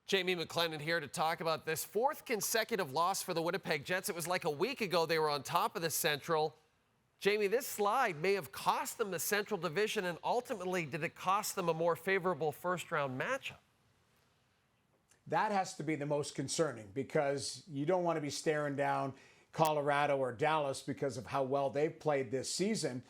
Jamie McLennan here to talk about this fourth consecutive loss for the Winnipeg Jets. It was like a week ago they were on top of the Central. Jamie, this slide may have cost them the Central Division, and ultimately, did it cost them a more favorable first-round matchup? That has to be the most concerning, because you don't want to be staring down Colorado or Dallas because of how well they've played this season.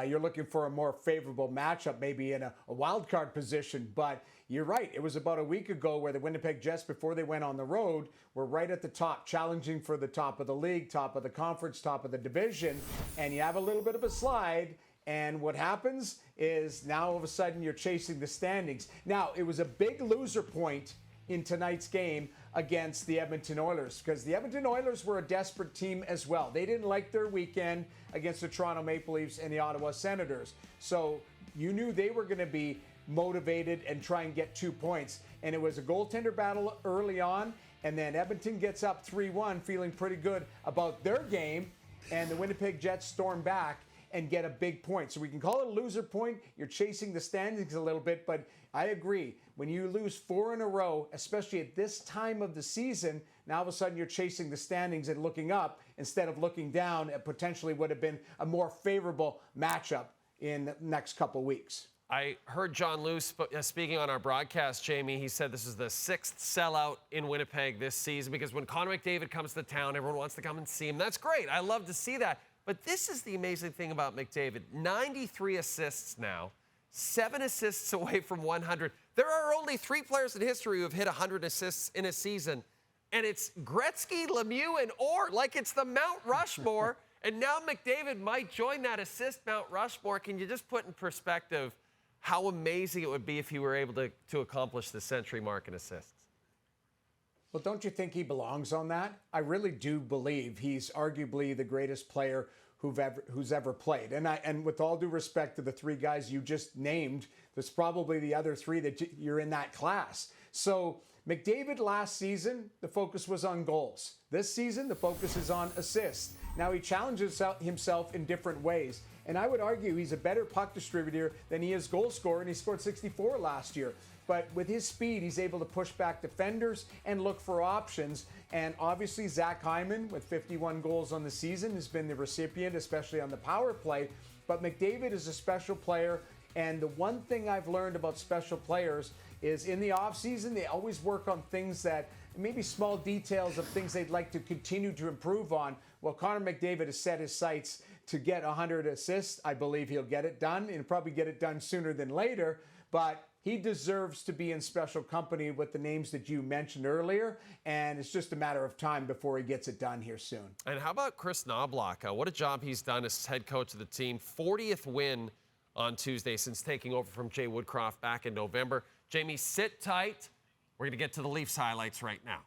You're looking for a more favorable matchup, maybe in a wild card position. But you're right. It was about a week ago where the Winnipeg Jets, before they went on the road, were right at the top, challenging for the top of the league, top of the conference, top of the division. And you have a little bit of a slide. And what happens is now all of a sudden you're chasing the standings. Now, it was a big loser point in tonight's game against the Edmonton Oilers, because the Edmonton Oilers were a desperate team as well. They didn't like their weekend against the Toronto Maple Leafs and the Ottawa Senators. So you knew they were going to be motivated and try and get 2 points. And it was a goaltender battle early on, and then Edmonton gets up 3-1, feeling pretty good about their game, and the Winnipeg Jets storm back and get a big point. So we can call it a loser point. You're chasing the standings a little bit, but I agree. When you lose 4 in a row, especially at this time of the season, now all of a sudden you're chasing the standings and looking up instead of looking down at potentially would have been a more favorable matchup in the next couple weeks. I heard John Lou speaking on our broadcast, Jamie. He said this is the 6th sellout in Winnipeg this season, because when Connor McDavid comes to town, everyone wants to come and see him. That's great. I love to see that. But this is the amazing thing about McDavid. 93 assists now, 7 assists away from 100. There are only 3 players in history who have hit 100 assists in a season, and it's Gretzky, Lemieux, and Orr, like it's the Mount Rushmore. And now McDavid might join that assist Mount Rushmore. Can you just put in perspective how amazing it would be if he were able to accomplish the century mark in assists? Well, don't you think he belongs on that? I really do believe he's arguably the greatest player who's ever played. And with all due respect to the 3 guys you just named, there's probably the other 3 that you're in that class. So McDavid last season, the focus was on goals. This season, the focus is on assists. Now he challenges himself in different ways. And I would argue he's a better puck distributor than he is goal scorer, and he scored 64 last year. But with his speed, he's able to push back defenders and look for options. And obviously, Zach Hyman, with 51 goals on the season, has been the recipient, especially on the power play. But McDavid is a special player. And the one thing I've learned about special players is in the offseason, they always work on things that maybe small details of things they'd like to continue to improve on. Well, Connor McDavid has set his sights to get 100 assists. I believe he'll get it done, and he'll probably get it done sooner than later. But he deserves to be in special company with the names that you mentioned earlier, and it's just a matter of time before he gets it done here soon. And how about Chris Knoblauch? What a job he's done as head coach of the team. 40th win on Tuesday since taking over from Jay Woodcroft back in November. Jamie, sit tight. We're going to get to the Leafs highlights right now.